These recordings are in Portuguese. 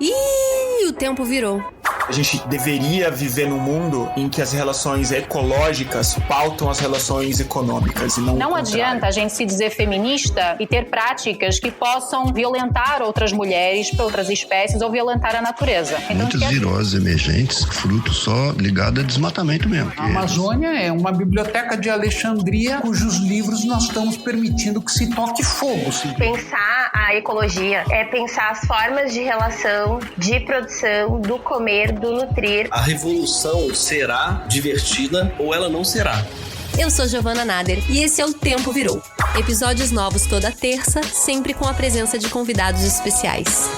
Ih, o tempo virou. A gente deveria viver num mundo em que as relações ecológicas pautam as relações econômicas e não adianta a gente se dizer feminista e ter práticas que possam violentar outras mulheres, outras espécies ou violentar a natureza. Então, muitas viroses emergentes, fruto só ligado a desmatamento mesmo. A Amazônia é uma biblioteca de Alexandria cujos livros nós estamos permitindo que se toque fogo. Sim. Pensar a ecologia é pensar as formas de relação, de produção, do comer, do nutrir. A revolução será divertida ou ela não será. Eu sou Giovana Nader e esse é o Tempo Virou. Episódios novos toda terça, sempre com a presença de convidados especiais.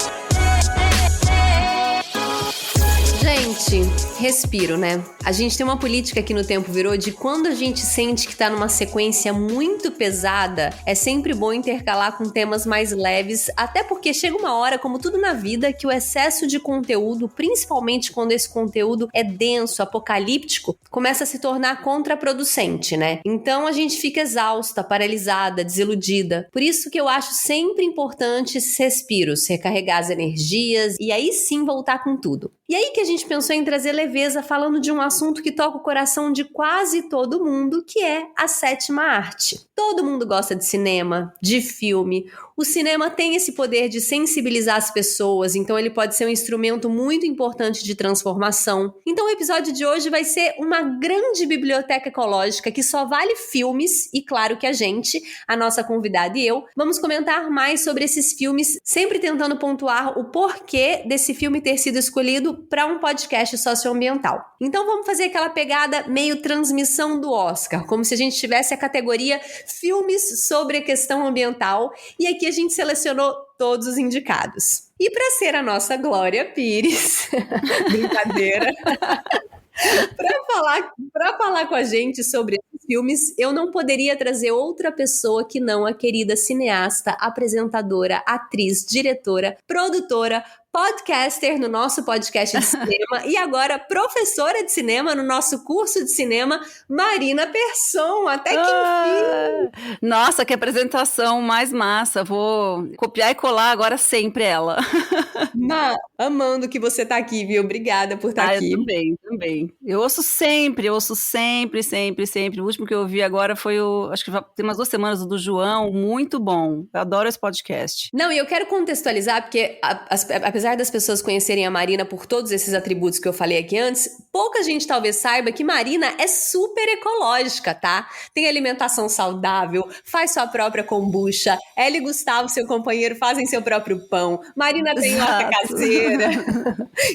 Gente, respiro, né? A gente tem uma política aqui no Tempo Virou de quando a gente sente que tá numa sequência muito pesada, é sempre bom intercalar com temas mais leves, até porque chega uma hora, como tudo na vida, que o excesso de conteúdo, principalmente quando esse conteúdo é denso, apocalíptico, começa a se tornar contraproducente, né? Então a gente fica exausta, paralisada, desiludida. Por isso que eu acho sempre importante esses respiros, recarregar as energias e aí sim voltar com tudo. E aí que a gente pensou em trazer leveza falando de um assunto que toca o coração de quase todo mundo, que é a sétima arte. Todo mundo gosta de cinema, de filme. O cinema tem esse poder de sensibilizar as pessoas, então ele pode ser um instrumento muito importante de transformação. Então o episódio de hoje vai ser uma grande biblioteca ecológica que só vale filmes, e claro que a nossa convidada e eu, vamos comentar mais sobre esses filmes, sempre tentando pontuar o porquê desse filme ter sido escolhido para um podcast socioambiental. Então vamos fazer aquela pegada meio transmissão do Oscar, como se a gente tivesse a categoria filmes sobre a questão ambiental, e aqui a gente selecionou todos os indicados. E para ser a nossa Glória Pires, brincadeira, para falar com a gente sobre esses filmes, eu não poderia trazer outra pessoa que não a querida cineasta, apresentadora, atriz, diretora, produtora, podcaster no nosso podcast de cinema e agora professora de cinema no nosso curso de cinema, Marina Persson, até que enfim. Nossa, que apresentação mais massa, vou copiar e colar agora sempre ela. Amando que você tá aqui, viu? Obrigada por estar aqui. Eu também. Eu ouço sempre. O último que eu ouvi agora foi acho que tem umas 2 semanas, o do João, muito bom. Eu adoro esse podcast. Não, e eu quero contextualizar, porque apesar das pessoas conhecerem a Marina por todos esses atributos que eu falei aqui antes, pouca gente talvez saiba que Marina é super ecológica, tá? Tem alimentação saudável, faz sua própria kombucha, ela e Gustavo, seu companheiro, fazem seu próprio pão, Marina tem horta caseira,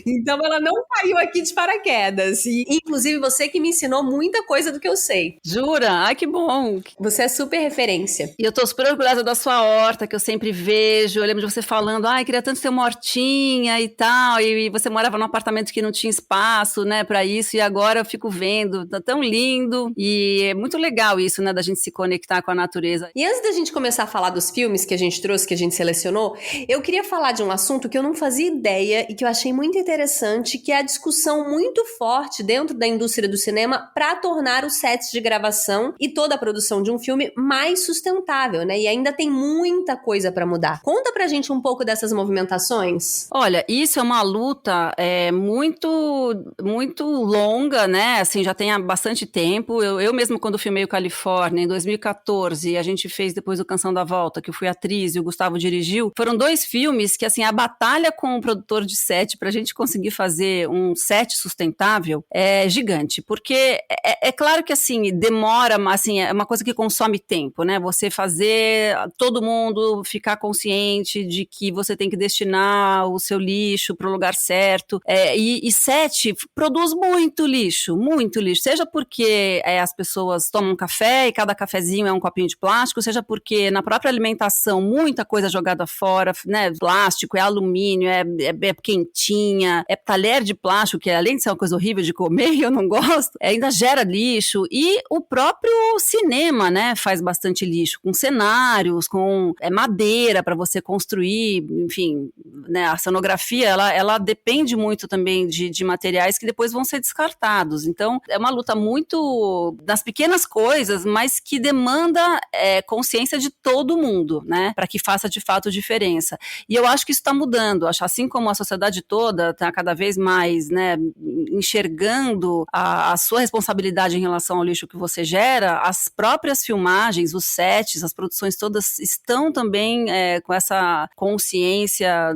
então ela não caiu aqui de paraquedas, e inclusive você que me ensinou muita coisa do que eu sei. Jura? Ai, que bom! Você é super referência. E eu tô super orgulhosa da sua horta, que eu sempre vejo, eu lembro de você falando, queria tanto ter uma hortinha e tal, e você morava num apartamento que não tinha espaço, né, pra isso, e agora eu fico vendo, tá tão lindo, e é muito legal isso, né, da gente se conectar com a natureza. E antes da gente começar a falar dos filmes que a gente trouxe, que a gente selecionou, eu queria falar de um assunto que eu não fazia ideia e que eu achei muito interessante, que é a discussão muito forte dentro da indústria do cinema para tornar os sets de gravação e toda a produção de um filme mais sustentável, né, e ainda tem muita coisa pra mudar. Conta pra gente um pouco dessas movimentações. Olha, isso é uma luta muito, muito longa, né? Assim, já tem há bastante tempo. Eu mesmo, quando filmei o Califórnia, em 2014, a gente fez depois o Canção da Volta, que eu fui atriz e o Gustavo dirigiu. Foram 2 filmes que, assim, a batalha com o produtor de set pra gente conseguir fazer um set sustentável é gigante. Porque é claro que, assim, demora, assim, é uma coisa que consome tempo, né? Você fazer todo mundo ficar consciente de que você tem que destinar o seu lixo para o lugar certo, e set produz muito lixo, seja porque as pessoas tomam café e cada cafezinho é um copinho de plástico, seja porque na própria alimentação muita coisa jogada fora, né, plástico, é alumínio, é quentinha, é talher de plástico, que além de ser uma coisa horrível de comer, eu não gosto, ainda gera lixo, e o próprio cinema, né, faz bastante lixo, com cenários, com madeira para você construir, enfim, né, a cenografia, ela depende muito também de materiais que depois vão ser descartados. Então, é uma luta muito das pequenas coisas, mas que demanda consciência de todo mundo, né? Para que faça de fato diferença. E eu acho que isso está mudando. Acho, assim como a sociedade toda está cada vez mais, né, enxergando a sua responsabilidade em relação ao lixo que você gera, as próprias filmagens, os sets, as produções todas estão também com essa consciência,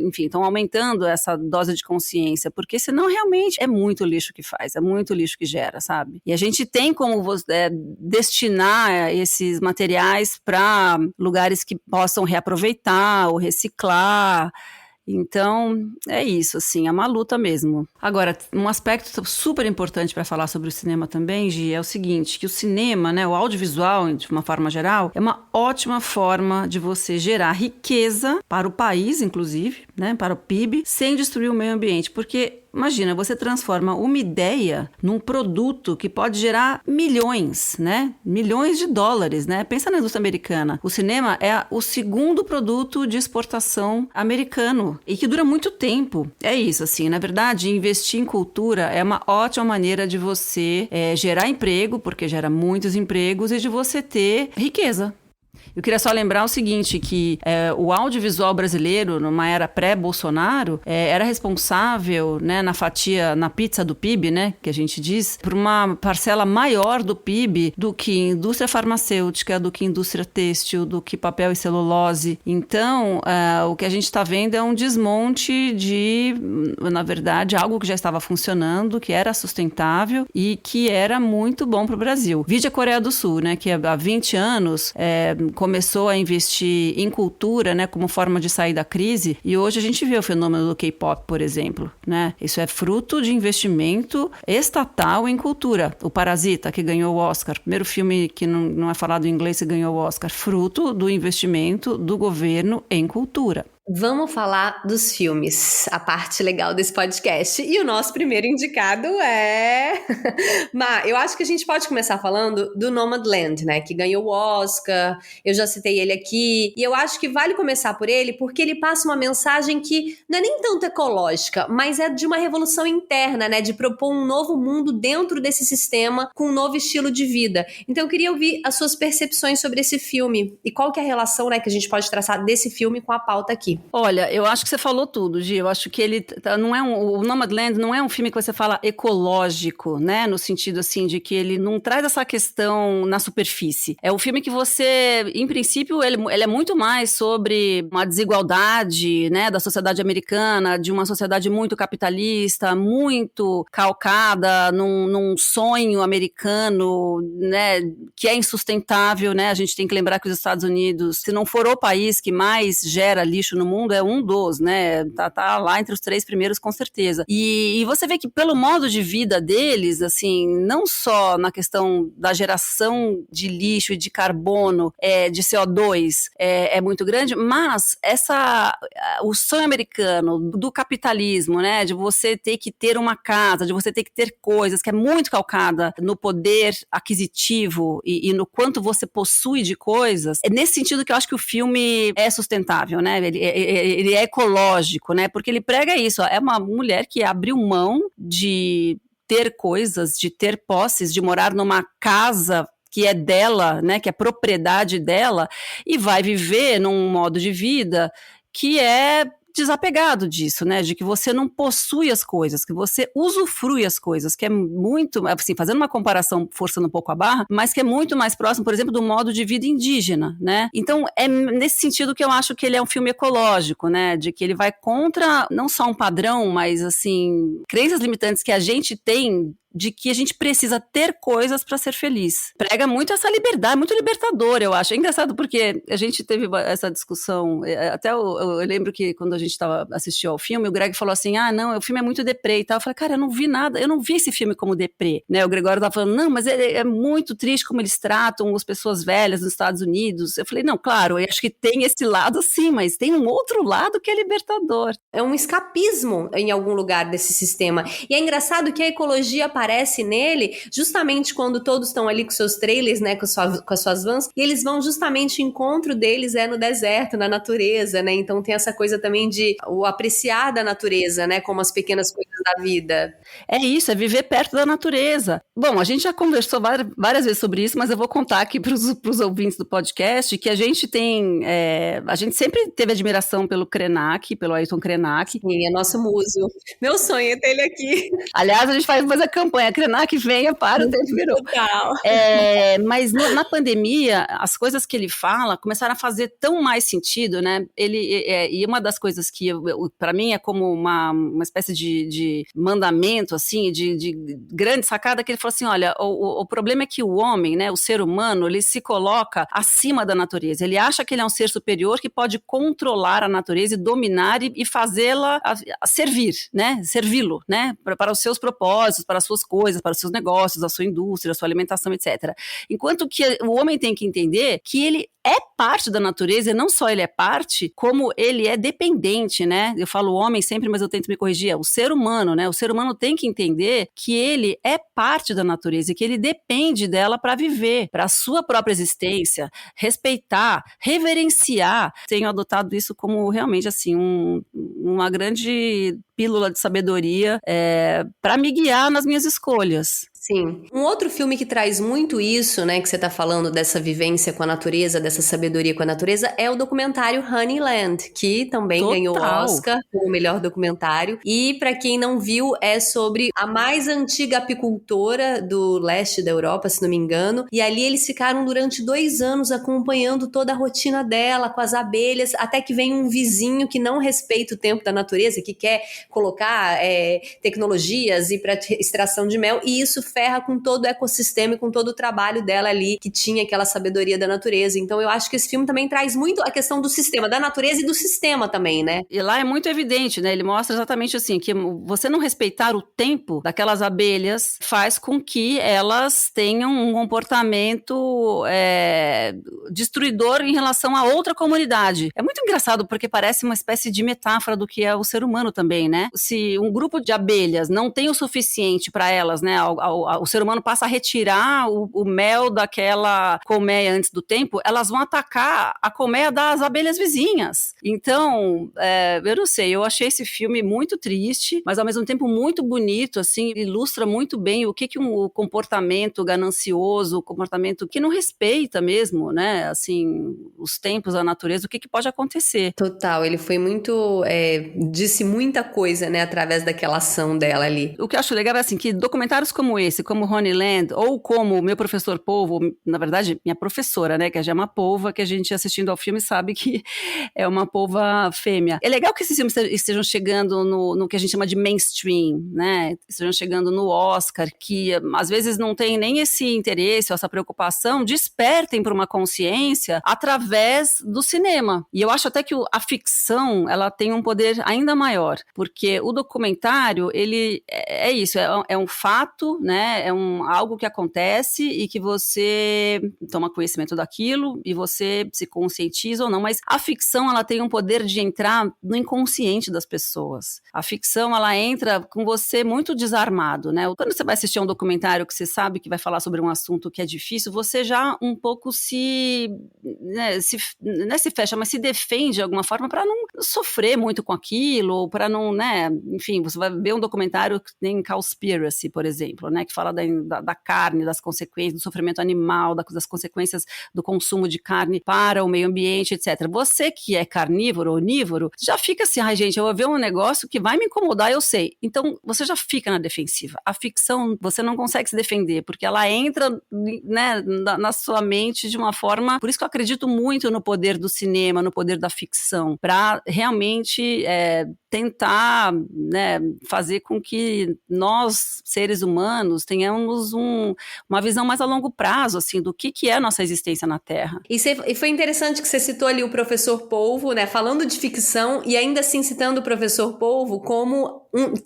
enfim, estão aumentando essa dose de consciência, porque senão realmente é muito lixo que faz, é muito lixo que gera, sabe? E a gente tem como destinar esses materiais para lugares que possam reaproveitar ou reciclar. Então, é isso, assim, é uma luta mesmo. Agora, um aspecto super importante para falar sobre o cinema também, Gi, é o seguinte, que o cinema, né, o audiovisual, de uma forma geral, é uma ótima forma de você gerar riqueza para o país, inclusive, né, para o PIB, sem destruir o meio ambiente, porque imagina, você transforma uma ideia num produto que pode gerar milhões, né? Milhões de dólares, né? Pensa na indústria americana. O cinema é o segundo produto de exportação americano e que dura muito tempo. É isso, assim, na verdade, investir em cultura é uma ótima maneira de você gerar emprego, porque gera muitos empregos, e de você ter riqueza. Eu queria só lembrar o seguinte, que o audiovisual brasileiro, numa era pré-Bolsonaro, era responsável, né, na pizza do PIB, né, que a gente diz, por uma parcela maior do PIB do que indústria farmacêutica, do que indústria têxtil, do que papel e celulose. Então, o que a gente está vendo é um desmonte de, na verdade, algo que já estava funcionando, que era sustentável e que era muito bom para o Brasil. Vide a Coreia do Sul, né, que há 20 anos começou a investir em cultura, né, como forma de sair da crise, e hoje a gente vê o fenômeno do K-pop, por exemplo, né? Isso é fruto de investimento estatal em cultura. O Parasita, que ganhou o Oscar, primeiro filme que não é falado em inglês que ganhou o Oscar, fruto do investimento do governo em cultura. Vamos falar dos filmes, a parte legal desse podcast. E o nosso primeiro indicado é... Má, eu acho que a gente pode começar falando do Nomadland, né? Que ganhou o Oscar, eu já citei ele aqui. E eu acho que vale começar por ele porque ele passa uma mensagem que não é nem tanto ecológica, mas é de uma revolução interna, né? De propor um novo mundo dentro desse sistema com um novo estilo de vida. Então eu queria ouvir as suas percepções sobre esse filme e qual que é a relação, né, que a gente pode traçar desse filme com a pauta aqui. Olha, eu acho que você falou tudo, Gi. Eu acho que ele não é o Nomadland não é um filme que você fala ecológico, né? No sentido, assim, de que ele não traz essa questão na superfície. É um filme que você, em princípio, ele é muito mais sobre uma desigualdade, né, da sociedade americana, de uma sociedade muito capitalista, muito calcada num sonho americano, né, que é insustentável, né? A gente tem que lembrar que os Estados Unidos, se não for o país que mais gera lixo no mundo, é um dos, né? Tá lá entre os 3 primeiros, com certeza. E você vê que pelo modo de vida deles, assim, não só na questão da geração de lixo e de carbono, de CO2, é muito grande, mas o sonho americano do capitalismo, né? De você ter que ter uma casa, de você ter que ter coisas, que é muito calcada no poder aquisitivo e no quanto você possui de coisas, é nesse sentido que eu acho que o filme é sustentável, né? Ele é ecológico, né? Porque ele prega isso, é uma mulher que abriu mão de ter coisas, de ter posses, de morar numa casa que é dela, né? Que é propriedade dela, e vai viver num modo de vida que é desapegado disso, né, de que você não possui as coisas, que você usufrui as coisas, que é muito, assim, fazendo uma comparação, forçando um pouco a barra, mas que é muito mais próximo, por exemplo, do modo de vida indígena, né, então é nesse sentido que eu acho que ele é um filme ecológico, né, de que ele vai contra, não só um padrão, mas, assim, crenças limitantes que a gente tem de que a gente precisa ter coisas para ser feliz. Prega muito essa liberdade, muito libertador, eu acho. É engraçado porque a gente teve essa discussão, até eu lembro que quando a gente assistiu ao filme, o Greg falou assim, não, o filme é muito deprê e tal. Eu falei, cara, eu não vi nada, eu não vi esse filme como deprê, né? O Gregório tava falando, não, mas é muito triste como eles tratam as pessoas velhas nos Estados Unidos. Eu falei, não, claro, eu acho que tem esse lado sim, mas tem um outro lado que é libertador. É um escapismo em algum lugar desse sistema. E é engraçado que a ecologia aparece nele justamente quando todos estão ali com seus trailers, né, com as suas vans, e eles vão justamente, o encontro deles no deserto, na natureza, né, então tem essa coisa também de o apreciar da natureza, né, como as pequenas coisas da vida. É isso, é viver perto da natureza. Bom, a gente já conversou várias vezes sobre isso, mas eu vou contar aqui para os ouvintes do podcast que a gente a gente sempre teve admiração pelo Krenak, pelo Ayrton Krenak. Sim, é nosso muso. Meu sonho é ter ele aqui. Aliás, a gente faz a campanha, Krenak venha para o Tempo Virou. Total. Mas na pandemia, as coisas que ele fala começaram a fazer tão mais sentido, né? E uma das coisas que, para mim, é como uma espécie de mandamento, assim, de grande sacada, que ele falou assim, olha, o problema é que o homem, né, o ser humano, ele se coloca acima da natureza. Ele acha que ele é um ser superior que pode controlar a natureza e dominar e fazê-la a servir, né? Servi-lo, né? Para os seus propósitos, para as suas coisas, para os seus negócios, a sua indústria, a sua alimentação, etc. Enquanto que o homem tem que entender que ele é parte da natureza, e não só ele é parte, como ele é dependente, né? Eu falo homem sempre, mas eu tento me corrigir, é o ser humano, né? O ser humano tem que entender que ele é parte da natureza e que ele depende dela para viver, para a sua própria existência, respeitar, reverenciar. Tenho adotado isso como realmente, assim, uma grande pílula de sabedoria para me guiar nas minhas escolhas. Sim. Um outro filme que traz muito isso, né, que você tá falando dessa vivência com a natureza, dessa sabedoria com a natureza, é o documentário Honeyland, que também ganhou o Oscar como melhor documentário. E pra quem não viu, é sobre a mais antiga apicultora do leste da Europa, se não me engano. E ali eles ficaram durante 2 anos acompanhando toda a rotina dela com as abelhas, até que vem um vizinho que não respeita o tempo da natureza, que quer colocar tecnologias e para extração de mel, e isso ferra com todo o ecossistema e com todo o trabalho dela ali, que tinha aquela sabedoria da natureza. Então eu acho que esse filme também traz muito a questão do sistema, da natureza e do sistema também, né? E lá é muito evidente, né? Ele mostra exatamente assim, que você não respeitar o tempo daquelas abelhas faz com que elas tenham um comportamento destruidor em relação a outra comunidade. É muito engraçado porque parece uma espécie de metáfora do que é o ser humano também, né? Se um grupo de abelhas não tem o suficiente para elas, né? O ser humano passa a retirar o mel daquela colmeia antes do tempo, elas vão atacar a colmeia das abelhas vizinhas. Então, eu não sei, eu achei esse filme muito triste, mas ao mesmo tempo muito bonito, assim, ilustra muito bem o que um comportamento ganancioso, o comportamento que não respeita mesmo, né, assim, os tempos, a natureza, o que pode acontecer. Total, ele foi muito, disse muita coisa, né, através daquela ação dela ali. O que eu acho legal é assim, que documentários como esse, como Honeyland, ou como o meu professor Polvo, na verdade, minha professora, né, que é uma polva, que a gente assistindo ao filme sabe que é uma polva fêmea. É legal que esses filmes estejam chegando no que a gente chama de mainstream, né, estejam chegando no Oscar, que às vezes não tem nem esse interesse ou essa preocupação, despertem para uma consciência através do cinema. E eu acho até que a ficção, ela tem um poder ainda maior, porque o documentário, ele é isso, é um fato, né, algo que acontece e que você toma conhecimento daquilo e você se conscientiza ou não, mas a ficção, ela tem um poder de entrar no inconsciente das pessoas. A ficção, ela entra com você muito desarmado, né? Quando você vai assistir a um documentário que você sabe que vai falar sobre um assunto que é difícil, você já um pouco não é se fecha, mas se defende de alguma forma para não sofrer muito com aquilo, ou para não, né, enfim, você vai ver um documentário que tem Cowspiracy, por exemplo, né, que fala da carne, das consequências, do sofrimento animal, das consequências do consumo de carne para o meio ambiente, etc. Você que é carnívoro, onívoro, já fica assim, ai gente, eu vou ver um negócio que vai me incomodar, eu sei. Então, você já fica na defensiva. A ficção, você não consegue se defender, porque ela entra, né, na sua mente de uma forma... Por isso que eu acredito muito no poder do cinema, no poder da ficção, para realmente tentar, né, fazer com que nós, seres humanos, tenhamos uma visão mais a longo prazo, assim, do que é a nossa existência na Terra. E foi interessante que você citou ali o professor Polvo, né, falando de ficção e ainda assim citando o professor Polvo como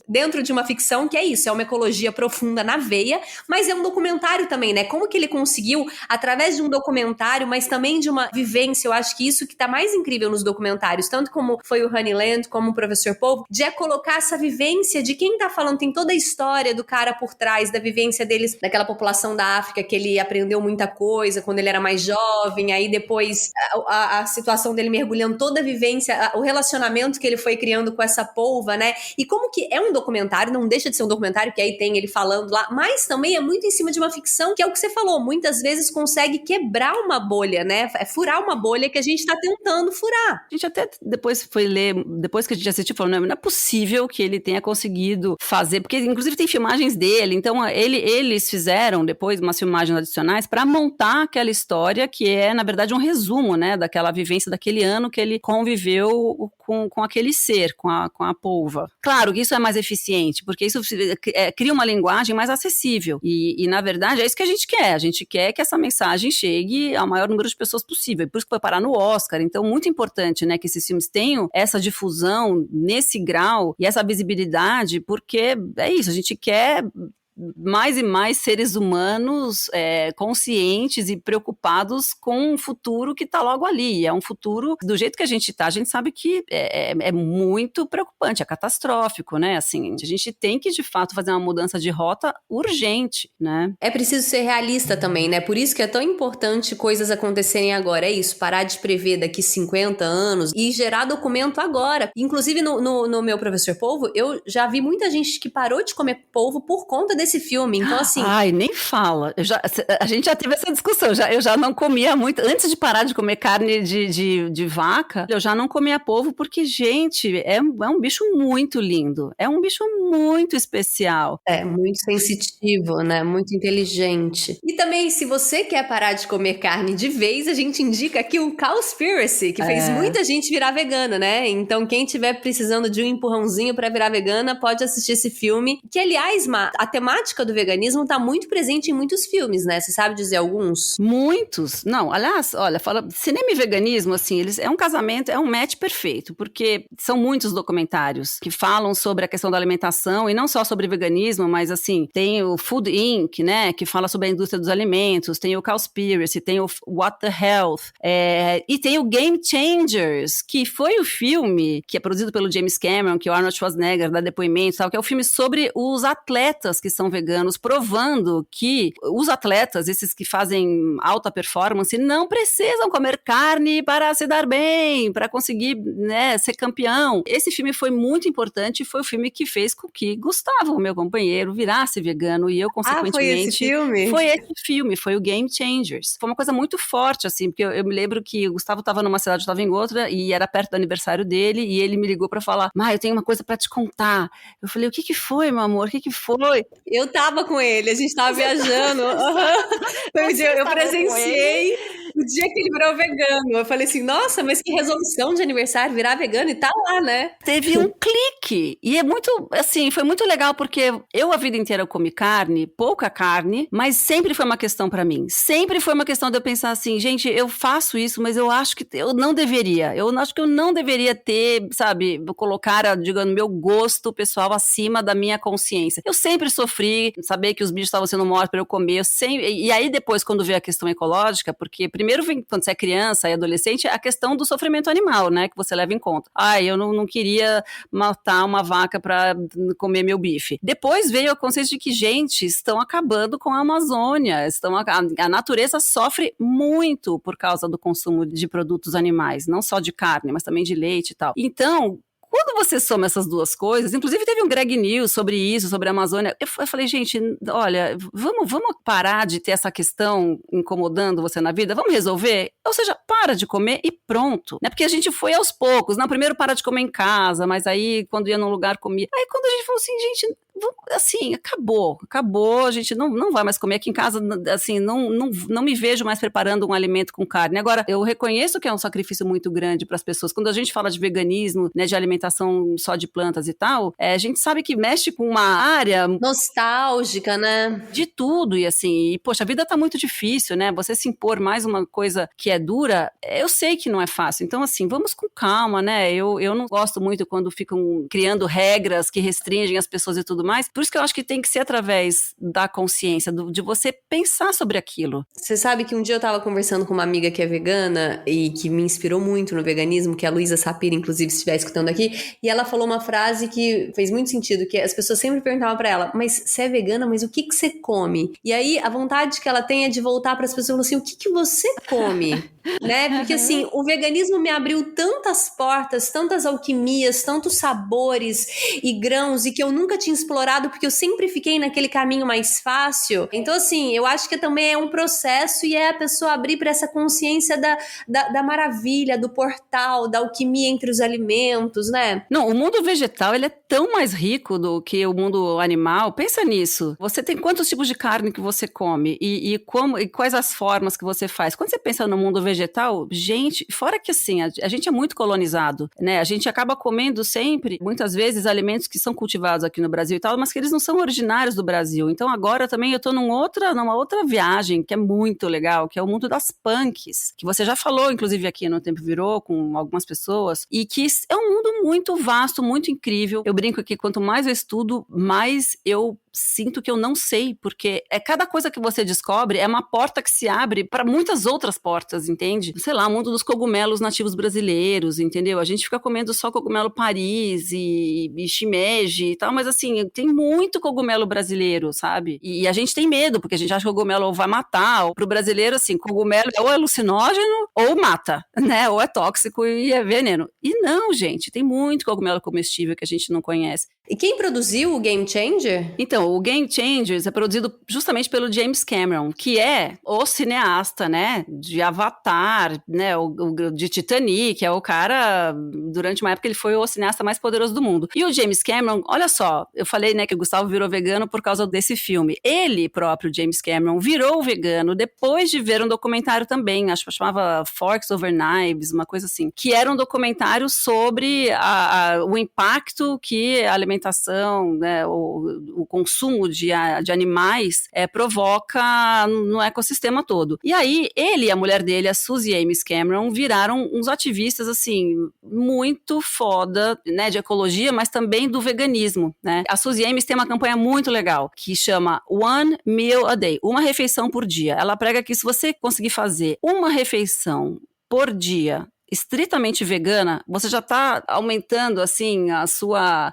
dentro de uma ficção que é isso, é uma ecologia profunda na veia, mas é um documentário também, né? Como que ele conseguiu, através de um documentário, mas também de uma vivência, eu acho que isso que tá mais incrível nos documentários, tanto como foi o Honeyland, como o Professor Polvo, de colocar essa vivência de quem tá falando, tem toda a história do cara por trás, da vivência deles, daquela população da África que ele aprendeu muita coisa quando ele era mais jovem, aí depois a situação dele mergulhando toda a vivência, o relacionamento que ele foi criando com essa polva, né? E como que é um documentário, não deixa de ser um documentário, que aí tem ele falando lá, mas também é muito em cima de uma ficção, que é o que você falou, muitas vezes consegue quebrar uma bolha, né? É furar uma bolha que a gente tá tentando furar. A gente até depois foi ler, depois que a gente assistiu, falou, não é possível que ele tenha conseguido fazer, porque inclusive tem filmagens dele, então eles fizeram depois umas filmagens adicionais para montar aquela história que é, na verdade, um resumo, né, daquela vivência daquele ano que ele conviveu com aquele ser, com a polva. Claro que isso é mais eficiente, porque isso cria uma linguagem mais acessível e, na verdade, é isso que a gente quer que essa mensagem chegue ao maior número de pessoas possível, por isso que foi parar no Oscar, então muito importante, né, que esses filmes tenham essa difusão nesse grau e essa visibilidade, porque é isso, a gente quer mais e mais seres humanos conscientes e preocupados com um futuro que está logo ali. É um futuro, do jeito que a gente está, a gente sabe que é muito preocupante, é catastrófico, né? Assim, a gente tem que, de fato, fazer uma mudança de rota urgente, né? É preciso ser realista também, né? Por isso que é tão importante coisas acontecerem agora. É isso, parar de prever daqui 50 anos e gerar documento agora. Inclusive, no meu Professor Polvo, eu já vi muita gente que parou de comer polvo por conta desse filme, então assim... Ai, nem fala. A gente já teve essa discussão, eu já não comia muito, antes de parar de comer carne de vaca, eu já não comia polvo porque, gente, é um bicho muito lindo, é um bicho muito especial. É, muito sensitivo, né, muito inteligente. E também, se você quer parar de comer carne de vez, a gente indica aqui o Cowspiracy, que fez muita gente virar vegana, né, então quem tiver precisando de um empurrãozinho pra virar vegana, pode assistir esse filme, que aliás, a temática do veganismo tá muito presente em muitos filmes, né? Você sabe dizer alguns? Muitos. Não, aliás, olha, cinema e veganismo, assim, é um casamento, é um match perfeito, porque são muitos documentários que falam sobre a questão da alimentação, e não só sobre veganismo, mas assim, tem o Food Inc., né, que fala sobre a indústria dos alimentos, tem o Cowspiracy, tem o What the Health, e tem o Game Changers, que foi o filme que é produzido pelo James Cameron, que o Arnold Schwarzenegger dá depoimento, tal, que é o filme sobre os atletas que são veganos, provando que os atletas, esses que fazem alta performance, não precisam comer carne para se dar bem, para conseguir, né, ser campeão. Esse filme foi muito importante, foi o filme que fez com que Gustavo, o meu companheiro, virasse vegano e eu, consequentemente... foi esse filme? Foi esse filme, foi o Game Changers. Foi uma coisa muito forte, assim, porque eu me lembro que o Gustavo estava numa cidade, eu estava em outra, e era perto do aniversário dele, e ele me ligou para falar, eu tenho uma coisa para te contar. Eu falei, o que foi, meu amor? O que foi? Eu tava com ele, a gente tava viajando. Foi o dia, eu presenciei o dia que ele virou vegano. Eu falei assim, nossa, mas que resolução de aniversário, virar vegano, e tá lá, né? Teve um clique, e é muito, assim, foi muito legal, porque eu a vida inteira comi carne, pouca carne, mas sempre foi uma questão pra mim. Sempre foi uma questão de eu pensar assim, gente, eu faço isso, mas eu acho que eu não deveria. Eu acho que eu não deveria ter, sabe, colocar, digamos, meu gosto pessoal acima da minha consciência. Eu sempre sofri, saber que os bichos estavam sendo mortos para eu comer, e aí depois quando veio a questão ecológica, porque primeiro vem, quando você é criança e adolescente, a questão do sofrimento animal, né, que você leva em conta. Eu não queria matar uma vaca para comer meu bife. Depois veio o conceito de que, gente, estão acabando com a Amazônia, a natureza sofre muito por causa do consumo de produtos animais, não só de carne, mas também de leite e tal. Então, quando você soma essas duas coisas, inclusive teve um Greg News sobre isso, sobre a Amazônia, eu falei, gente, olha, vamos parar de ter essa questão incomodando você na vida, vamos resolver? Ou seja, para de comer e pronto, né? Porque a gente foi aos poucos, primeiro para de comer em casa, mas aí quando ia num lugar comia. Aí quando a gente falou assim, gente, assim, acabou, a gente não vai mais comer aqui em casa, assim, não me vejo mais preparando um alimento com carne. Agora, eu reconheço que é um sacrifício muito grande para as pessoas. Quando a gente fala de veganismo, né, de alimentação só de plantas e tal, a gente sabe que mexe com uma área nostálgica, né? De tudo, e assim, poxa, a vida tá muito difícil, né? Você se impor mais uma coisa que é dura, eu sei que não é fácil. Então, assim, vamos com calma, né? Eu não gosto muito quando ficam criando regras que restringem as pessoas e tudo mais. Por isso que eu acho que tem que ser através da consciência, de você pensar sobre aquilo. Você sabe que um dia eu tava conversando com uma amiga que é vegana e que me inspirou muito no veganismo, que é a Luísa Sapir, inclusive, se estiver escutando aqui, e ela falou uma frase que fez muito sentido, que as pessoas sempre perguntavam pra ela, mas você é vegana, mas o que você come? E aí, a vontade que ela tem é de voltar pras pessoas e falar assim, o que você come? Né? Porque assim, o veganismo me abriu tantas portas, tantas alquimias, tantos sabores e grãos, e que eu nunca tinha explorado, porque eu sempre fiquei naquele caminho mais fácil. Então assim, eu acho que também é um processo e é a pessoa abrir para essa consciência da maravilha, do portal, da alquimia entre os alimentos, né? Não, o mundo vegetal, ele é tão mais rico do que o mundo animal. Pensa nisso. Você tem quantos tipos de carne que você come e quais as formas que você faz? Quando você pensa no mundo vegetal, gente, fora que assim, a gente é muito colonizado, né? A gente acaba comendo sempre, muitas vezes, alimentos que são cultivados aqui no Brasil e tal, mas que eles não são originários do Brasil. Então agora também eu tô numa outra viagem que é muito legal, que é o mundo das punks, que você já falou, inclusive aqui no Tempo Virou, com algumas pessoas, e que é um mundo muito vasto, muito incrível. Eu brinco que quanto mais eu estudo, mais eu sinto que eu não sei, porque cada coisa que você descobre é uma porta que se abre para muitas outras portas, entende? Sei lá, o mundo dos cogumelos nativos brasileiros, entendeu? A gente fica comendo só cogumelo Paris e shimeji e tal, mas assim, tem muito cogumelo brasileiro, sabe? E a gente tem medo, porque a gente acha que o cogumelo vai matar. Pro brasileiro, assim, cogumelo ou é alucinógeno ou mata, né? Ou é tóxico e é veneno. E não, gente, tem muito cogumelo comestível que a gente não conhece. E quem produziu o Game Changer? Então, o Game Changers é produzido justamente pelo James Cameron, que é o cineasta, né, de Avatar, né, de Titanic, é o cara, durante uma época ele foi o cineasta mais poderoso do mundo. E o James Cameron, olha só, eu falei, né, que o Gustavo virou vegano por causa desse filme. Ele próprio, James Cameron, virou vegano depois de ver um documentário também, acho que chamava Forks Over Knives, uma coisa assim, que era um documentário sobre o impacto que a alimentação, né, o consumo de animais provoca no ecossistema todo. E aí, ele e a mulher dele, a Suzy Ames Cameron, viraram uns ativistas, assim, muito foda, né, de ecologia, mas também do veganismo, né. A Suzy Ames tem uma campanha muito legal, que chama One Meal a Day, uma refeição por dia. Ela prega que se você conseguir fazer uma refeição por dia estritamente vegana, você já está aumentando, assim, a sua,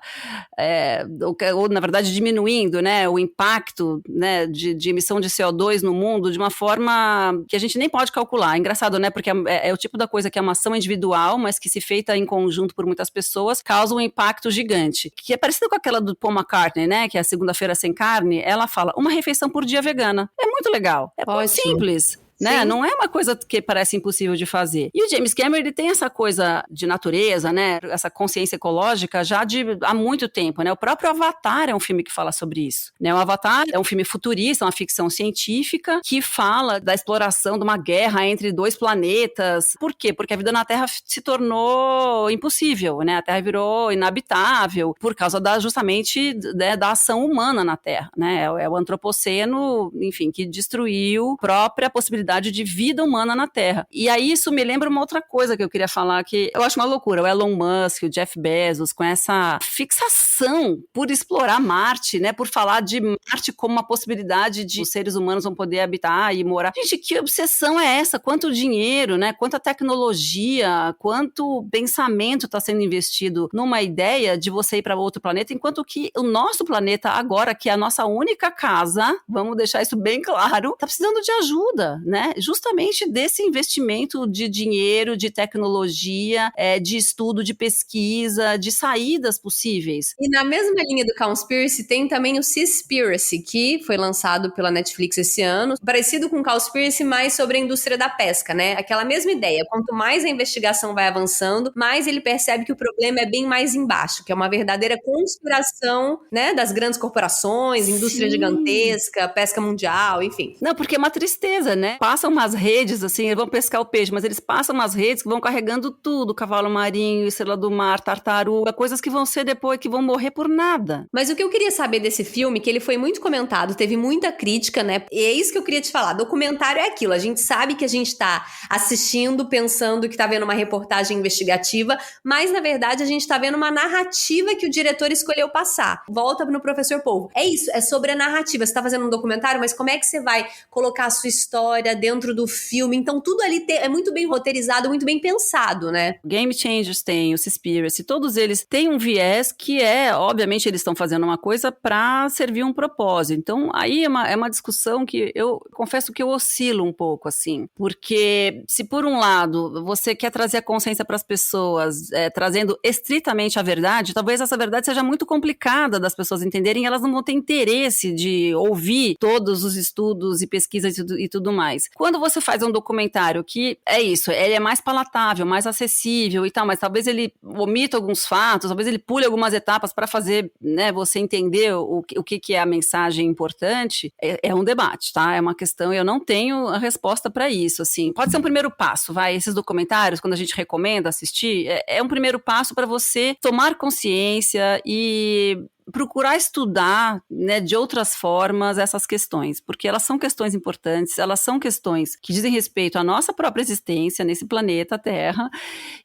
ou na verdade diminuindo, né, o impacto, né, de emissão de CO2 no mundo de uma forma que a gente nem pode calcular. É engraçado, né, porque é o tipo da coisa que é uma ação individual, mas que se feita em conjunto por muitas pessoas, causa um impacto gigante, que é parecido com aquela do Paul McCartney, né, que é a segunda-feira sem carne. Ela fala, uma refeição por dia vegana. É muito legal, é muito simples. Né? Não é uma coisa que parece impossível de fazer. E o James Cameron, ele tem essa coisa de natureza, né? Essa consciência ecológica já há muito tempo, né? O próprio Avatar é um filme que fala sobre isso, né? O Avatar é um filme futurista, uma ficção científica que fala da exploração de uma guerra entre dois planetas. Por quê? Porque a vida na Terra se tornou impossível, né? A Terra virou inabitável por causa justamente da ação humana na Terra, né? É o antropoceno, enfim, que destruiu a própria possibilidade de vida humana na Terra. E aí isso me lembra uma outra coisa que eu queria falar, que eu acho uma loucura. O Elon Musk, o Jeff Bezos, com essa fixação por explorar Marte, né? Por falar de Marte como uma possibilidade de os seres humanos vão poder habitar e morar. Gente, que obsessão é essa? Quanto dinheiro, né? Quanta tecnologia, quanto pensamento está sendo investido numa ideia de você ir para outro planeta, enquanto que o nosso planeta agora, que é a nossa única casa, vamos deixar isso bem claro, está precisando de ajuda, né? né? Justamente desse investimento de dinheiro, de tecnologia, de estudo, de pesquisa, de saídas possíveis. E na mesma linha do Cowspiracy tem também o Seaspiracy, que foi lançado pela Netflix esse ano, parecido com o Cowspiracy, mas sobre a indústria da pesca, né? Aquela mesma ideia, quanto mais a investigação vai avançando, mais ele percebe que o problema é bem mais embaixo, que é uma verdadeira conspiração, né, das grandes corporações, indústria gigantesca, pesca mundial, enfim. Não, porque é uma tristeza, né? Passam umas redes, assim, eles vão pescar o peixe, mas eles passam umas redes que vão carregando tudo, cavalo marinho, estrela do mar, tartaruga, coisas que vão ser depois, que vão morrer por nada. Mas o que eu queria saber desse filme, que ele foi muito comentado, teve muita crítica, né? E é isso que eu queria te falar. Documentário é aquilo. A gente sabe que a gente tá assistindo, pensando que tá vendo uma reportagem investigativa, mas na verdade a gente tá vendo uma narrativa que o diretor escolheu passar. Volta no Professor Polvo. É isso, é sobre a narrativa. Você tá fazendo um documentário, mas como é que você vai colocar a sua história dentro do filme? Então tudo ali é muito bem roteirizado, muito bem pensado, né? Game Changers tem, o Seaspiracy, todos eles têm um viés que obviamente eles estão fazendo uma coisa para servir um propósito. Então aí é uma discussão que eu confesso que eu oscilo um pouco, assim, porque se por um lado você quer trazer a consciência para as pessoas, trazendo estritamente a verdade, talvez essa verdade seja muito complicada das pessoas entenderem, elas não vão ter interesse de ouvir todos os estudos e pesquisas e tudo mais. Quando você faz um documentário que é isso, ele é mais palatável, mais acessível e tal, mas talvez ele omita alguns fatos, talvez ele pule algumas etapas para fazer, né, você entender o que é a mensagem importante, é um debate, tá? É uma questão, eu não tenho a resposta para isso, assim. Pode ser um primeiro passo, esses documentários, quando a gente recomenda assistir, é um primeiro passo para você tomar consciência e procurar estudar, né, de outras formas essas questões, porque elas são questões importantes, elas são questões que dizem respeito à nossa própria existência nesse planeta Terra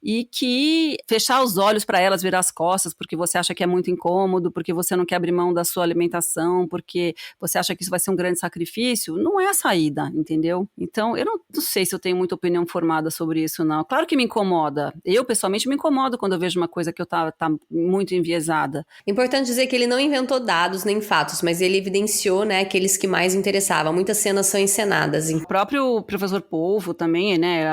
e que fechar os olhos para elas, virar as costas porque você acha que é muito incômodo, porque você não quer abrir mão da sua alimentação, porque você acha que isso vai ser um grande sacrifício, não é a saída, entendeu? Então, eu não sei se eu tenho muita opinião formada sobre isso, não. Claro que me incomoda. Eu, pessoalmente, me incomodo quando eu vejo uma coisa que tá muito enviesada. Importante dizer que ele não inventou dados nem fatos, mas ele evidenciou, né, aqueles que mais interessavam. Muitas cenas são encenadas. O próprio Professor Polvo também, né,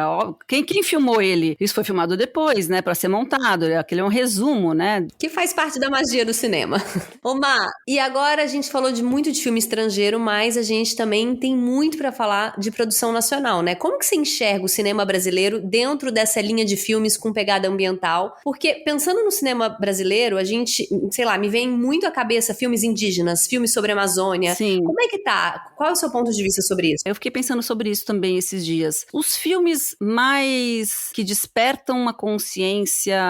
quem filmou ele? Isso foi filmado depois, né, para ser montado. Aquele é um resumo, né? Que faz parte da magia do cinema. Omar, e agora a gente falou muito de filme estrangeiro, mas a gente também tem muito para falar de produção nacional, né? Como que você enxerga o cinema brasileiro dentro dessa linha de filmes com pegada ambiental? Porque pensando no cinema brasileiro, a gente, sei lá, me vem muito à cabeça filmes indígenas, filmes sobre a Amazônia. Sim. Como é que tá? Qual é o seu ponto de vista sobre isso? Eu fiquei pensando sobre isso também esses dias. Os filmes mais que despertam uma consciência,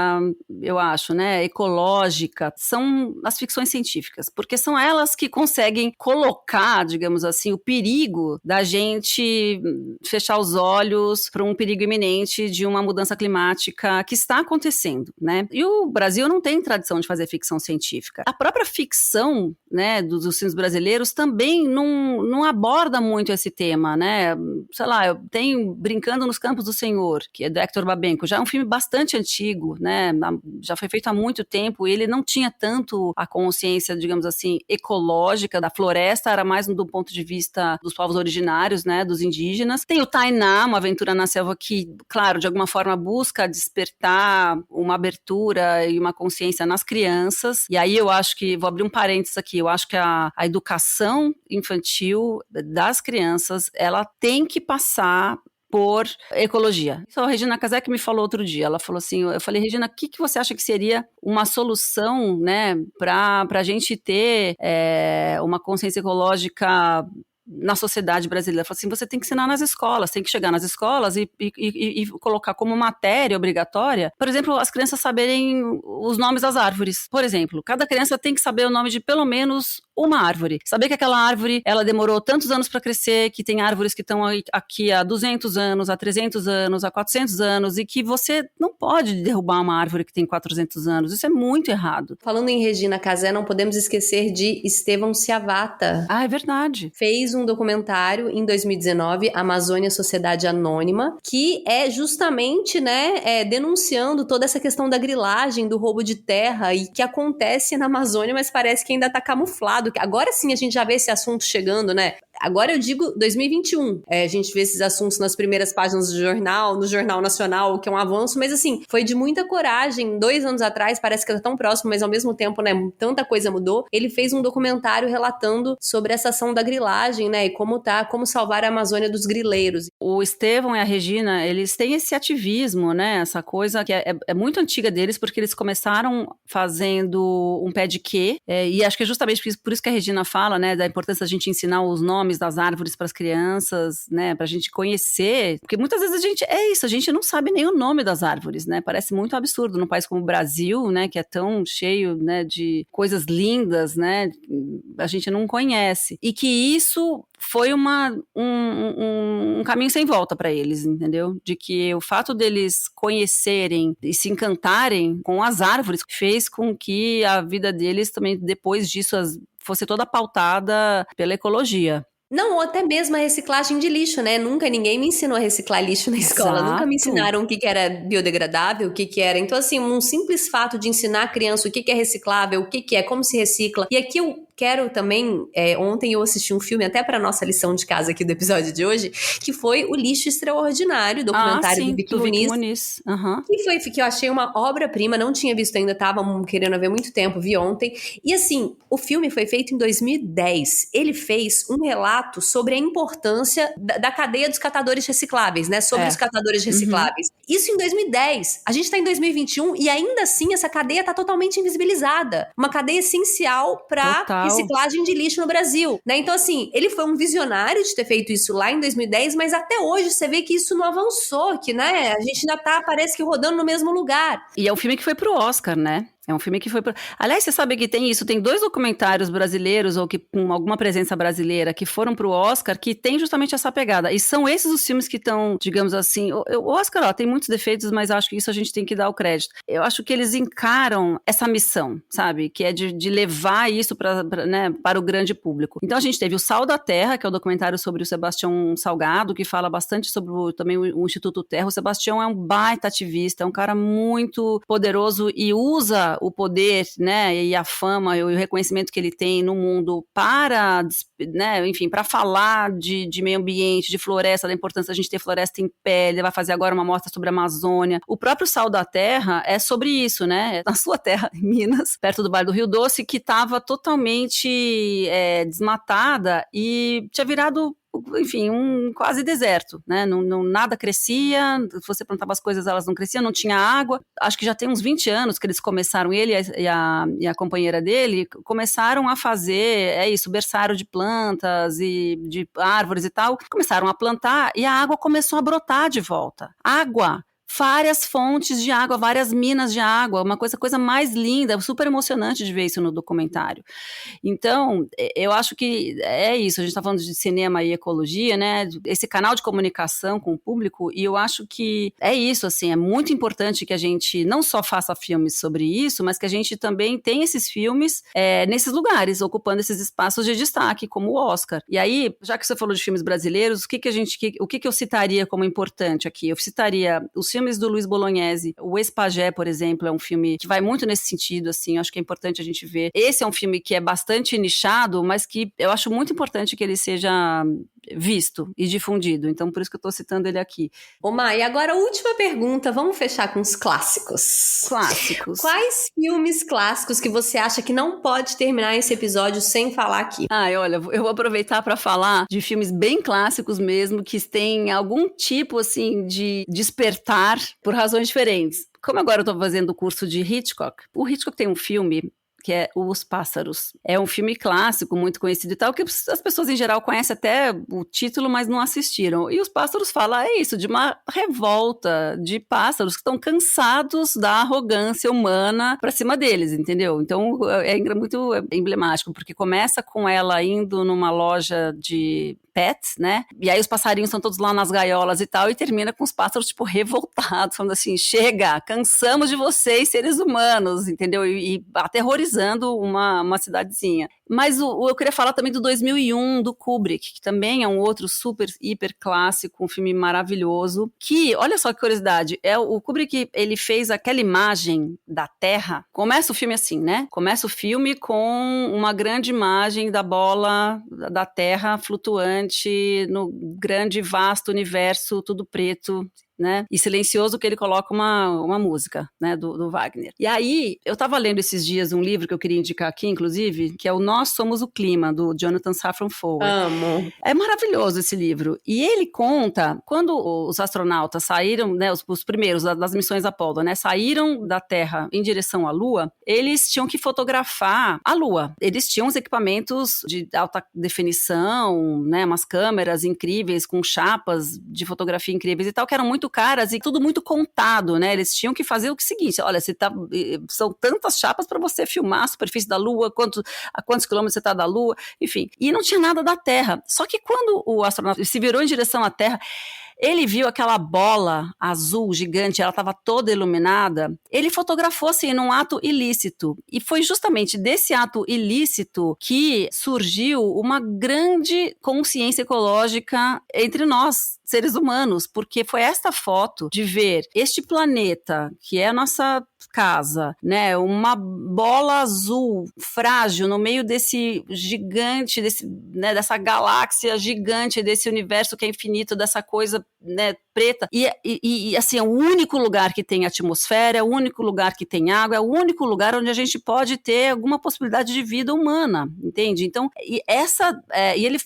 eu acho, né, ecológica, são as ficções científicas, porque são elas que conseguem colocar, digamos assim, o perigo da gente fechar os olhos para um perigo iminente de uma mudança climática que está acontecendo, né? E o Brasil não tem tradição de fazer ficção científica. A própria ficção, né, dos filmes brasileiros também não aborda muito esse tema, né? Sei lá, eu tenho Brincando nos Campos do Senhor, que é do Hector Babenco, já é um filme bastante antigo, né? Já foi feito há muito tempo, e ele não tinha tanto a consciência, digamos assim, ecológica da floresta, era mais do ponto de vista dos povos originários, né, dos indígenas. Tem o Tainá, Uma Aventura na Selva, que, claro, de alguma forma busca despertar uma abertura e uma consciência nas crianças, e aí eu acho que, vou abrir um parênteses aqui, eu acho que a educação infantil das crianças, ela tem que passar por ecologia. Isso a Regina Casé que me falou outro dia, ela falou assim, eu falei, Regina, o que você acha que seria uma solução, né, para a gente ter uma consciência ecológica na sociedade brasileira? Ela falou assim, você tem que ensinar nas escolas, tem que chegar nas escolas e colocar como matéria obrigatória, por exemplo, as crianças saberem os nomes das árvores. Por exemplo, cada criança tem que saber o nome de pelo menos uma árvore. Saber que aquela árvore, ela demorou tantos anos para crescer, que tem árvores que estão aqui há 200 anos, há 300 anos, há 400 anos, e que você não pode derrubar uma árvore que tem 400 anos. Isso é muito errado. Falando em Regina Casé, não podemos esquecer de Estevão Ciavata. Ah, é verdade. Fez um documentário em 2019, Amazônia Sociedade Anônima, que é justamente, né, denunciando toda essa questão da grilagem, do roubo de terra, e que acontece na Amazônia, mas parece que ainda tá camuflado. Agora sim a gente já vê esse assunto chegando, né? Agora eu digo 2021. A gente vê esses assuntos nas primeiras páginas do jornal, no Jornal Nacional, que é um avanço, mas assim, foi de muita coragem. 2 anos atrás, parece que tá tão próximo, mas ao mesmo tempo, né, tanta coisa mudou. Ele fez um documentário relatando sobre essa ação da grilagem, né, e como salvar a Amazônia dos grileiros. O Estevão e a Regina, eles têm esse ativismo, né, essa coisa que é muito antiga deles, porque eles começaram fazendo um pé de quê, e acho que é justamente por isso que a Regina fala, né, da importância da gente ensinar os nomes das árvores para as crianças, né, pra gente conhecer, porque muitas vezes a gente não sabe nem o nome das árvores, né, parece muito absurdo num país como o Brasil, né, que é tão cheio, né, de coisas lindas, né, a gente não conhece, e que isso foi um caminho sem volta para eles, entendeu? De que o fato deles conhecerem e se encantarem com as árvores fez com que a vida deles também, depois disso, fosse toda pautada pela ecologia. Não, ou até mesmo a reciclagem de lixo, né? Nunca ninguém me ensinou a reciclar lixo na escola. Exato. Nunca me ensinaram o que era biodegradável, o que era. Então, assim, um simples fato de ensinar a criança o que é reciclável, o que é, como se recicla. E aqui eu quero também, ontem eu assisti um filme, até para nossa lição de casa aqui do episódio de hoje, que foi O Lixo Extraordinário, documentário do Vicky Muniz. Uhum. Que eu achei uma obra-prima, não tinha visto ainda, tava querendo ver há muito tempo, vi ontem. E assim, o filme foi feito em 2010. Ele fez um relato sobre a importância da cadeia dos catadores recicláveis, né? Sobre os catadores recicláveis. Isso em 2010. A gente tá em 2021 e ainda assim essa cadeia tá totalmente invisibilizada. Uma cadeia essencial para reciclagem de lixo no Brasil, né? Então, assim, ele foi um visionário de ter feito isso lá em 2010, mas até hoje você vê que isso não avançou, que, né, a gente ainda tá, parece que rodando no mesmo lugar. E é um filme que foi pro Oscar, né? É um filme que foi... Aliás, você sabe que tem isso? Tem 2 documentários brasileiros, ou que com alguma presença brasileira, que foram pro Oscar, que tem justamente essa pegada. E são esses os filmes que estão, digamos assim... O Oscar, tem muitos defeitos, mas acho que isso a gente tem que dar o crédito. Eu acho que eles encaram essa missão, sabe? Que é de levar isso né, para o grande público. Então a gente teve o Sal da Terra, que é o documentário sobre o Sebastião Salgado, que fala bastante sobre também o Instituto Terra. O Sebastião é um baita ativista, é um cara muito poderoso e usa o poder, né, e a fama e o reconhecimento que ele tem no mundo para, né, enfim, para falar de meio ambiente, de floresta, da importância da gente ter floresta em pé. Ele vai fazer agora uma mostra sobre a Amazônia. O próprio Sal da Terra é sobre isso, né, na sua terra, em Minas, perto do Vale do Rio Doce, que estava totalmente desmatada e tinha virado, enfim, um quase deserto, né? Nada crescia, se você plantava as coisas, elas não cresciam, não tinha água. Acho que já tem uns 20 anos que eles começaram, ele e a companheira dele, começaram a fazer, berçário de plantas e de árvores e tal, começaram a plantar e a água começou a brotar de volta. Água! Várias fontes de água, várias minas de água, uma coisa mais linda, super emocionante de ver isso no documentário. Então, eu acho que é isso, a gente está falando de cinema e ecologia, né, esse canal de comunicação com o público, e eu acho que é isso, assim, é muito importante que a gente não só faça filmes sobre isso, mas que a gente também tenha esses filmes nesses lugares, ocupando esses espaços de destaque, como o Oscar. E aí, já que você falou de filmes brasileiros, o que eu citaria como importante aqui? Eu citaria os filmes do Luiz Bolognese. O Ex-Pajé, por exemplo, é um filme que vai muito nesse sentido, assim, eu acho que é importante a gente ver. Esse é um filme que é bastante nichado, mas que eu acho muito importante que ele seja visto e difundido, então por isso que eu tô citando ele aqui. Ô Mai, agora a última pergunta, vamos fechar com os clássicos. Clássicos. Quais filmes clássicos que você acha que não pode terminar esse episódio sem falar aqui? Olha, eu vou aproveitar para falar de filmes bem clássicos mesmo, que têm algum tipo, assim, de despertar por razões diferentes. Como agora eu tô fazendo o curso de Hitchcock, o Hitchcock tem um filme que é Os Pássaros. É um filme clássico, muito conhecido e tal, que as pessoas em geral conhecem até o título, mas não assistiram. E Os Pássaros fala isso, de uma revolta de pássaros que estão cansados da arrogância humana pra cima deles, entendeu? Então é muito emblemático, porque começa com ela indo numa loja de pets, né? E aí os passarinhos estão todos lá nas gaiolas e tal, e termina com os pássaros, tipo, revoltados, falando assim, chega, cansamos de vocês, seres humanos, entendeu? E aterrorizando colonizando uma cidadezinha. Mas eu queria falar também do 2001, do Kubrick, que também é um outro super, hiper clássico, um filme maravilhoso, que, olha só que curiosidade, o Kubrick, ele fez aquela imagem da Terra, começa o filme assim, né? Começa o filme com uma grande imagem da bola da Terra flutuante no grande, vasto universo, tudo preto, né? E silencioso, que ele coloca uma música, né, do Wagner. E aí, eu estava lendo esses dias um livro que eu queria indicar aqui, inclusive, que é o Nós Somos o Clima, do Jonathan Safran Foer. Amo. É maravilhoso esse livro. E ele conta, quando os astronautas saíram, né, os primeiros das missões Apollo, né, saíram da Terra em direção à Lua, eles tinham que fotografar a Lua. Eles tinham os equipamentos de alta definição, né, umas câmeras incríveis, com chapas de fotografia incríveis e tal, que eram muito caras e tudo muito contado, né? Eles tinham que fazer o seguinte, olha, são tantas chapas para você filmar a superfície da Lua, a quantos quilômetros você está da Lua, enfim. E não tinha nada da Terra. Só que quando o astronauta se virou em direção à Terra, ele viu aquela bola azul gigante, ela estava toda iluminada, ele fotografou assim num ato ilícito. E foi justamente desse ato ilícito que surgiu uma grande consciência ecológica entre nós, seres humanos, porque foi esta foto de ver este planeta, que é a nossa casa, né, uma bola azul frágil no meio desse gigante, dessa galáxia gigante, desse universo que é infinito, dessa coisa, né, preta, e assim, é o único lugar que tem atmosfera, é o único lugar que tem água, é o único lugar onde a gente pode ter alguma possibilidade de vida humana, entende? Então,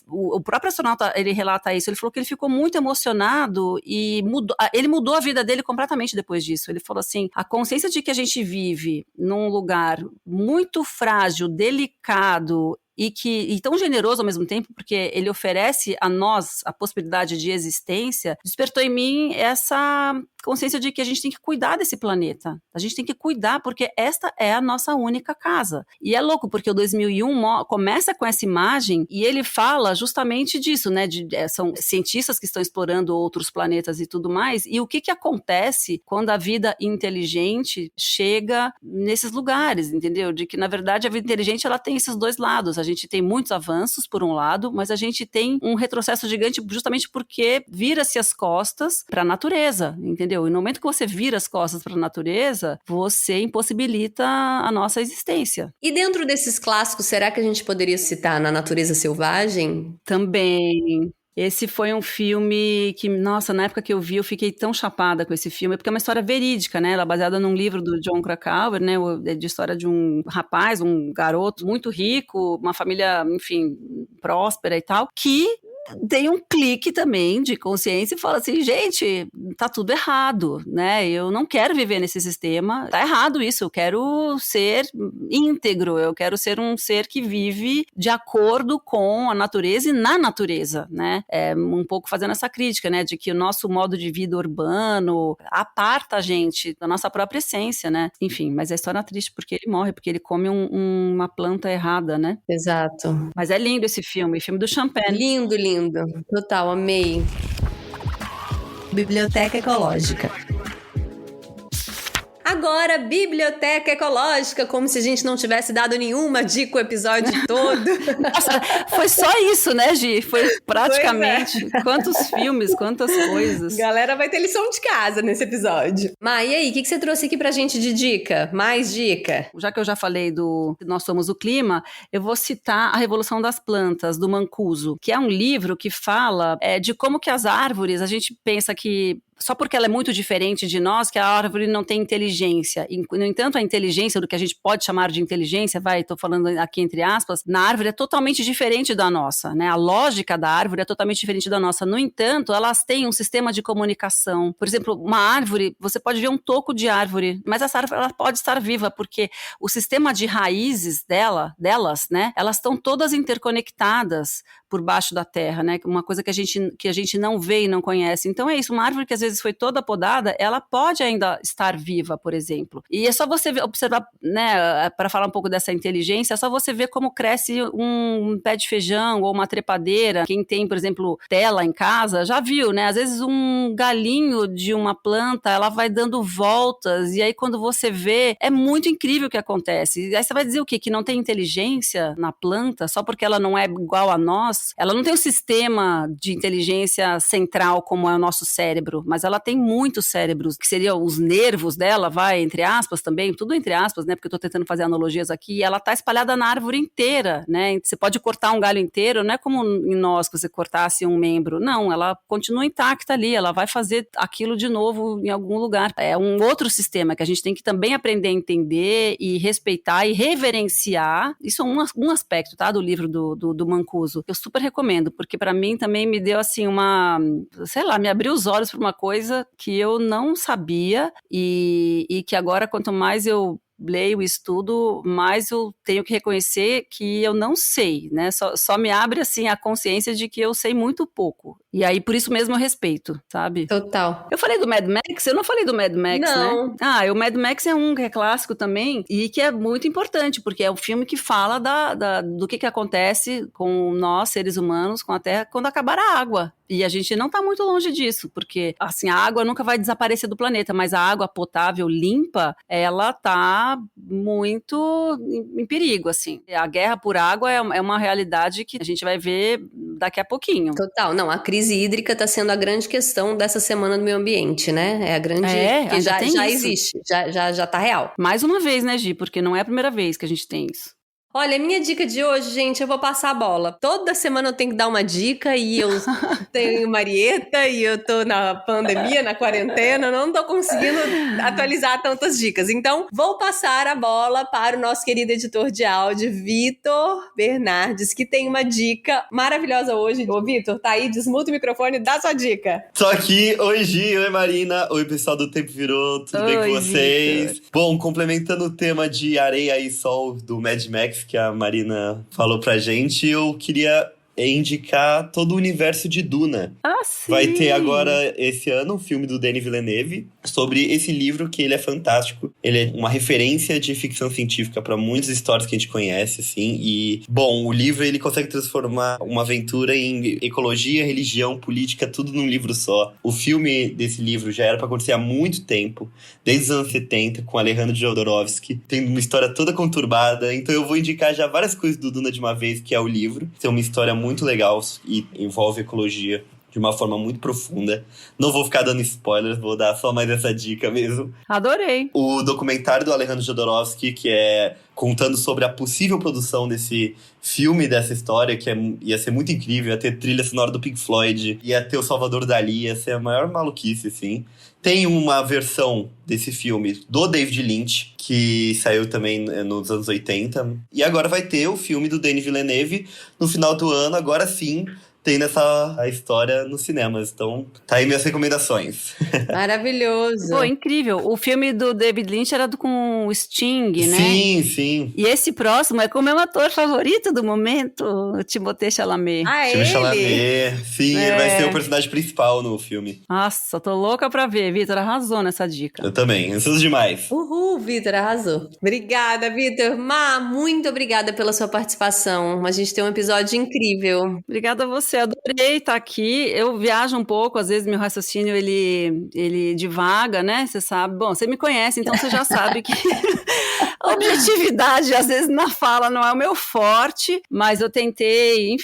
o próprio astronauta, ele relata isso, ele falou que ele ficou muito emocionado e ele mudou a vida dele completamente depois disso. Ele falou assim, a consciência de que a gente vive num lugar muito frágil, delicado, e tão generoso ao mesmo tempo, porque ele oferece a nós a possibilidade de existência, despertou em mim essa consciência de que a gente tem que cuidar desse planeta. A gente tem que cuidar, porque esta é a nossa única casa. E é louco, porque o 2001 começa com essa imagem e ele fala justamente disso, né? São cientistas que estão explorando outros planetas e tudo mais. E o que acontece quando a vida inteligente chega nesses lugares, entendeu? De que, na verdade, a vida inteligente ela tem esses dois lados. A gente tem muitos avanços, por um lado, mas a gente tem um retrocesso gigante justamente porque vira-se as costas para a natureza, entendeu? E no momento que você vira as costas para a natureza, você impossibilita a nossa existência. E dentro desses clássicos, será que a gente poderia citar Na Natureza Selvagem? Também. Esse foi um filme que, nossa, na época que eu vi, eu fiquei tão chapada com esse filme, porque é uma história verídica, né? Ela é baseada num livro do Jon Krakauer, né? De história de um rapaz, um garoto muito rico, uma família, enfim, próspera e tal, que tem um clique também de consciência e fala assim, gente, tá tudo errado, né? Eu não quero viver nesse sistema, tá errado isso, eu quero ser íntegro, eu quero ser um ser que vive de acordo com a natureza e na natureza, né? É um pouco fazendo essa crítica, né? De que o nosso modo de vida urbano aparta a gente da nossa própria essência, né? Enfim, mas a história é triste porque ele morre, porque ele come uma planta errada, né? Exato. Mas é lindo esse filme do Champagne. Lindo, lindo. Total, amei. Biblioteca Ecológica. Agora, Biblioteca Ecológica, como se a gente não tivesse dado nenhuma dica o episódio todo. Nossa, foi só isso, né, Gi? Foi praticamente. Quantos filmes, quantas coisas. Galera vai ter lição de casa nesse episódio. Ma, e aí, o que você trouxe aqui pra gente de dica? Mais dica? Já que eu já falei do Nós Somos o Clima, eu vou citar A Revolução das Plantas, do Mancuso, que é um livro que fala de como que as árvores, a gente pensa que só porque ela é muito diferente de nós, que a árvore não tem inteligência. E, no entanto, a inteligência, do que a gente pode chamar de inteligência, estou falando aqui entre aspas, na árvore é totalmente diferente da nossa, né? A lógica da árvore é totalmente diferente da nossa. No entanto, elas têm um sistema de comunicação. Por exemplo, uma árvore, você pode ver um toco de árvore, mas essa árvore ela pode estar viva, porque o sistema de raízes delas, né? Elas estão todas interconectadas por baixo da terra, né? Uma coisa que a gente não vê e não conhece. Então é isso, uma árvore que às vezes vezes foi toda podada, ela pode ainda estar viva, por exemplo. E é só você observar, né, para falar um pouco dessa inteligência, é só você ver como cresce um pé de feijão ou uma trepadeira. Quem tem, por exemplo, tela em casa, já viu, né? Às vezes um galinho de uma planta, ela vai dando voltas, e aí quando você vê, é muito incrível o que acontece. E aí você vai dizer o quê? Que não tem inteligência na planta, só porque ela não é igual a nós? Ela não tem um sistema de inteligência central como é o nosso cérebro, mas ela tem muitos cérebros, que seriam os nervos dela, entre aspas também, tudo entre aspas, né? Porque eu tô tentando fazer analogias aqui, e ela tá espalhada na árvore inteira, né? Você pode cortar um galho inteiro, não é como em nós, que você cortasse um membro. Não, ela continua intacta ali, ela vai fazer aquilo de novo em algum lugar. É um outro sistema que a gente tem que também aprender a entender e respeitar e reverenciar. Isso é um aspecto, tá? Do livro do Mancuso. Eu super recomendo, porque para mim também me deu assim me abriu os olhos para uma coisa que eu não sabia e que agora quanto mais eu leio e estudo, mas eu tenho que reconhecer que eu não sei, né? Só me abre, assim, a consciência de que eu sei muito pouco. E aí, por isso mesmo, eu respeito, sabe? Total. Eu falei do Mad Max? Eu não falei do Mad Max, não. né? O Mad Max é um que é clássico também e que é muito importante, porque é um filme que fala do que acontece com nós, seres humanos, com a Terra, quando acabar a água. E a gente não tá muito longe disso, porque, assim, a água nunca vai desaparecer do planeta, mas a água potável, limpa, ela tá muito em perigo, assim. A guerra por água é uma realidade que a gente vai ver daqui a pouquinho. Total. Não, a crise hídrica tá sendo a grande questão dessa semana do meio ambiente, né? É a grande... que já existe, já tá real. Mais uma vez, né, Gi? Porque não é a primeira vez que a gente tem isso. Olha, a minha dica de hoje, gente, eu vou passar a bola. Toda semana eu tenho que dar uma dica e eu tenho Marieta e eu tô na pandemia, na quarentena, não tô conseguindo atualizar tantas dicas. Então, vou passar a bola para o nosso querido editor de áudio, Vitor Bernardes, que tem uma dica maravilhosa hoje. Ô, Vitor, tá aí? Desmuta o microfone e dá sua dica. Tô aqui. Oi, Gi. Oi, Marina. Oi, pessoal do Tempo Virou. Tudo bem com vocês? Victor. Bom, complementando o tema de Areia e Sol do Mad Max, que a Marina falou pra gente, eu queria indicar todo o universo de Duna. Ah, sim! Vai ter agora, esse ano, um filme do Denis Villeneuve sobre esse livro, que ele é fantástico. Ele é uma referência de ficção científica para muitas histórias que a gente conhece, assim. E, bom, o livro, ele consegue transformar uma aventura em ecologia, religião, política, tudo num livro só. O filme desse livro já era para acontecer há muito tempo, desde os anos 70, com Alejandro Jodorowsky. Tem uma história toda conturbada, então eu vou indicar já várias coisas do Duna de uma vez, que é o livro. Tem uma história muito legal e envolve ecologia de uma forma muito profunda. Não vou ficar dando spoilers, vou dar só mais essa dica mesmo. Adorei! O documentário do Alejandro Jodorowsky, que é contando sobre a possível produção desse filme, dessa história, que ia ser muito incrível, ia ter trilha sonora do Pink Floyd, ia ter o Salvador Dalí, ia ser a maior maluquice, assim. Tem uma versão desse filme do David Lynch, que saiu também nos anos 80. E agora vai ter o filme do Denis Villeneuve no final do ano, agora sim, tendo a história nos cinemas. Então, tá aí minhas recomendações. Maravilhoso. Pô, incrível. O filme do David Lynch era com o Sting, né? Sim, sim. E esse próximo é com o meu ator favorito do momento, o Timothée Chalamet. Ah, Timothée Chalamet. Sim, ele vai ser o personagem principal no filme. Nossa, tô louca pra ver. Vitor, arrasou nessa dica. Eu também, ansioso demais. Uhul, Vitor, arrasou. Obrigada, Vitor. Muito obrigada pela sua participação. A gente tem um episódio incrível. Obrigada a você. Adorei estar aqui. Eu viajo um pouco, às vezes meu raciocínio ele divaga, né? Você sabe. Bom, você me conhece, então você já sabe que a objetividade, às vezes, na fala não é o meu forte, mas eu tentei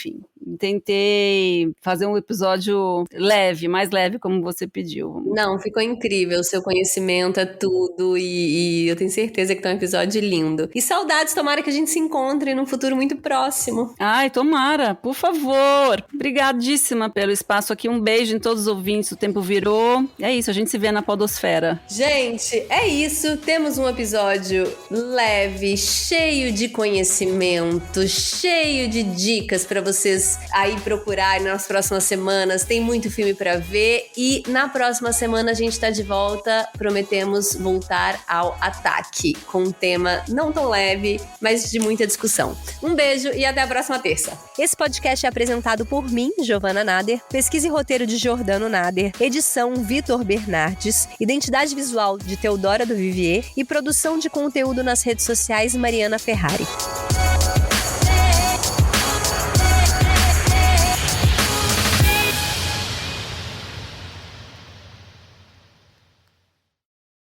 fazer um episódio leve, mais leve, como você pediu. Não, ficou incrível. O seu conhecimento é tudo e eu tenho certeza que tá um episódio lindo. E saudades, tomara que a gente se encontre num futuro muito próximo. Ai, tomara, por favor. Obrigadíssima pelo espaço aqui. Um beijo em todos os ouvintes. O Tempo Virou. É isso, a gente se vê na podosfera. Gente, é isso. Temos um episódio leve, cheio de conhecimento, cheio de dicas para vocês aí procurarem nas próximas semanas. Tem muito filme pra ver e na próxima semana a gente tá de volta. Prometemos voltar ao ataque com um tema não tão leve, mas de muita discussão. Um beijo e até a próxima terça. Esse podcast é apresentado por mim, Giovana Nader, pesquisa e roteiro de Jordano Nader, edição Vitor Bernardes, identidade visual de Teodora do Vivier e produção de conteúdo nas redes sociais Mariana Ferrari.